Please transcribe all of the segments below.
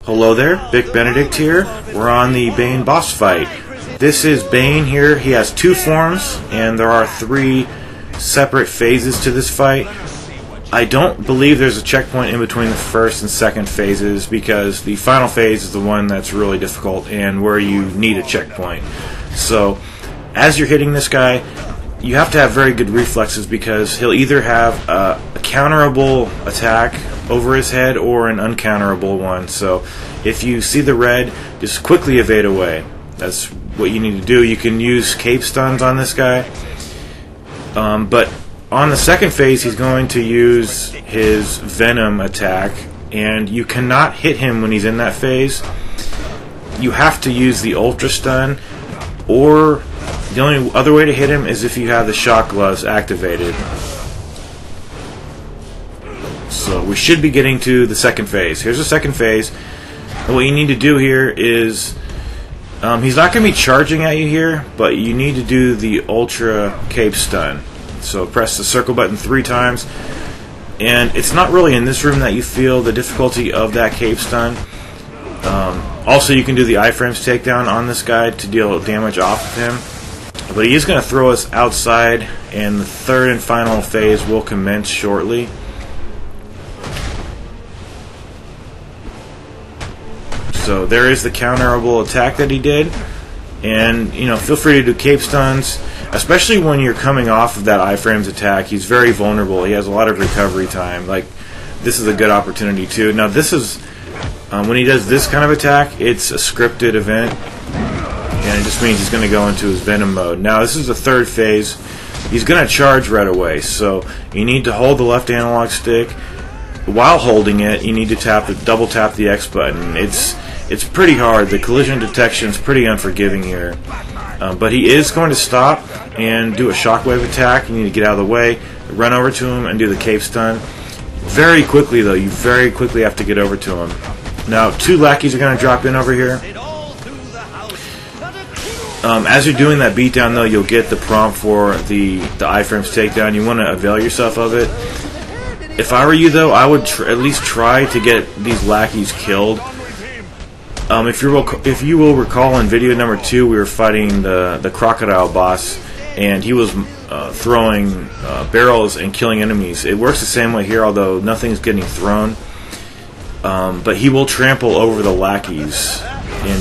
Hello there, Vic Benedict here. We're on the Bane boss fight. This is Bane here. He has two forms, and there are three separate phases to this fight. I don't believe there's a checkpoint in between the first and second phases, because the final phase is the one that's really difficult and where you need a checkpoint. So, as you're hitting this guy, you have to have very good reflexes, because he'll either have a counterable attack over his head or an uncounterable one. So if you see the red, just quickly evade away. That's what you need to do. You can use cape stuns on this guy, but on the second phase he's going to use his venom attack, and you cannot hit him when he's in that phase. You have to use the ultra stun, or the only other way to hit him is if you have the shock gloves activated. So we should be getting to the second phase. Here's the second phase. And what you need to do here is, he's not going to be charging at you here, but you need to do the ultra cape stun. So press the circle button 3 times. And it's not really in this room that you feel the difficulty of that cape stun. Also, you can do the iframes takedown on this guy to deal damage off of him. But he is going to throw us outside, and the third and final phase will commence shortly. So there is the counterable attack that he did, and feel free to do cape stuns, especially when you're coming off of that iframes attack. He's very vulnerable. He has a lot of recovery time. Like, this is a good opportunity too. Now this is when he does this kind of attack, it's a scripted event, and it just means he's going to go into his venom mode. Now this is the third phase. He's going to charge right away, so you need to hold the left analog stick. While holding it, you need to double tap the X button. It's pretty hard. The collision detection is pretty unforgiving here. But he is going to stop and do a shockwave attack. You need to get out of the way, run over to him, and do the cape stun. Very quickly, though. You very quickly have to get over to him. Now, 2 lackeys are going to drop in over here. As you're doing that beatdown, though, you'll get the prompt for the iframes takedown. You want to avail yourself of it. If I were you, though, I would at least try to get these lackeys killed. If you will recall, in video number 2, we were fighting the crocodile boss, and he was throwing barrels and killing enemies. It works the same way here, although nothing's getting thrown. But he will trample over the lackeys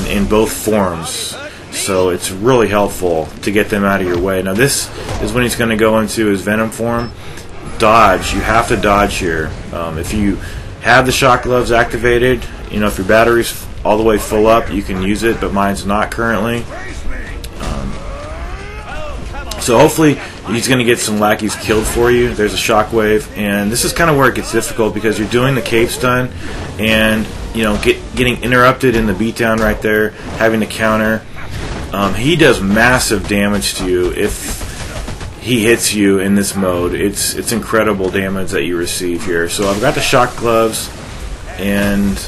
in both forms, so it's really helpful to get them out of your way. Now this is when he's going to go into his venom form. Dodge. You have to dodge here. If you have the shock gloves activated, if your battery's all the way full up, you can use it, but mine's not currently. So hopefully he's going to get some lackeys killed for you. There's a shockwave, and this is kind of where it gets difficult, because you're doing the cape stun, and getting interrupted in the beatdown right there, having to counter. He does massive damage to you if he hits you in this mode. It's incredible damage that you receive here. So I've got the shock gloves, and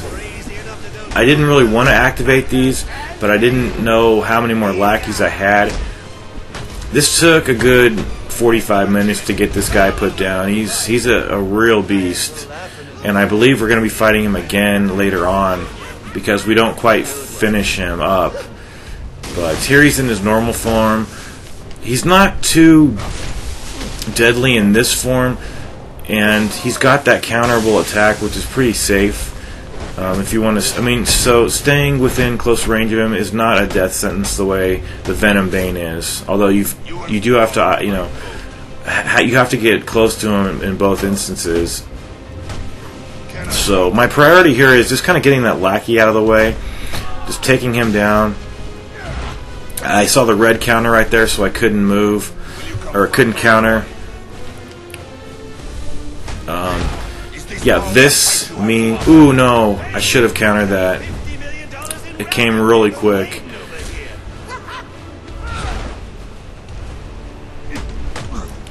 I didn't really want to activate these, but I didn't know how many more lackeys I had. This took a good 45 minutes to get this guy put down. He's a real beast, and I believe we're going to be fighting him again later on, because we don't quite finish him up. But here he's in his normal form. He's not too deadly in this form, and he's got that counterable attack, which is pretty safe. If you want to, so staying within close range of him is not a death sentence the way the Venom Bane is. Although you do have to, you have to get close to him in both instances. So my priority here is just kind of getting that lackey out of the way, just taking him down. I saw the red counter right there, so I couldn't move, or couldn't counter. Yeah, this means... Ooh, no. I should have countered that. It came really quick.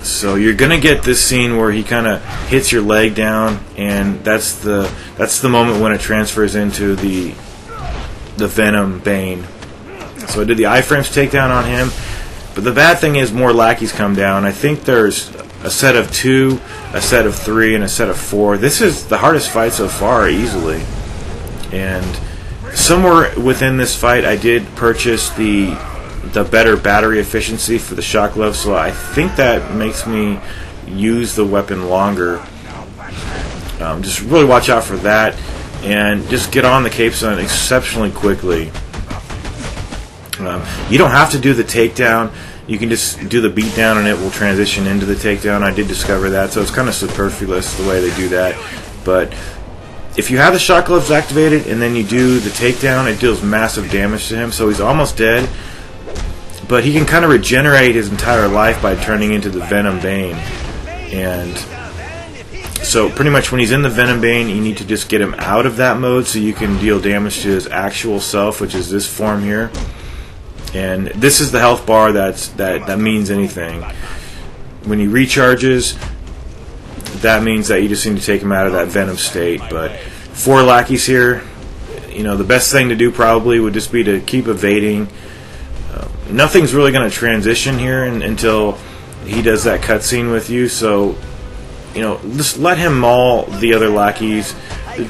So you're going to get this scene where he kind of hits your leg down, and that's the moment when it transfers into the Venom Bane. So I did the iframes takedown on him. But the bad thing is more lackeys come down. I think there's a set of 2, a set of 3, and a set of 4. This is the hardest fight so far, easily. And Somewhere within this fight, I did purchase the better battery efficiency for the shock glove, so I think that makes me use the weapon longer. Just really watch out for that, and just get on the cape stun exceptionally quickly. You don't have to do the takedown. You can just do the beatdown and it will transition into the takedown. I did discover that, so it's kind of superfluous the way they do that. But if you have the shock gloves activated and then you do the takedown, it deals massive damage to him, so he's almost dead. But he can kind of regenerate his entire life by turning into the Venom Bane. And so pretty much when he's in the Venom Bane, you need to just get him out of that mode so you can deal damage to his actual self, which is this form here. And this is the health bar that means anything. When he recharges, that means that you just need to take him out of that Venom state. But 4 lackeys here, you know, the best thing to do probably would just be to keep evading. Nothing's really going to transition here until he does that cutscene with you. So, you know, just let him maul the other lackeys.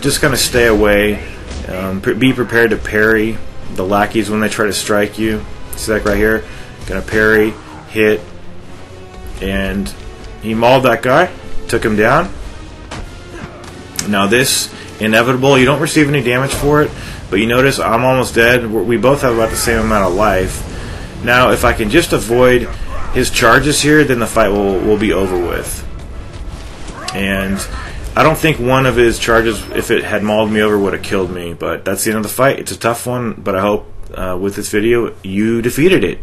Just kind of stay away. Be prepared to parry the lackeys when they try to strike you. See that right here? Gonna parry, hit, and he mauled that guy, took him down. Now this, inevitable, you don't receive any damage for it, but you notice I'm almost dead. We both have about the same amount of life. Now if I can just avoid his charges here, then the fight will be over with. And I don't think one of his charges, if it had mauled me over, would have killed me. But that's the end of the fight. It's a tough one, but I hope with this video you defeated it.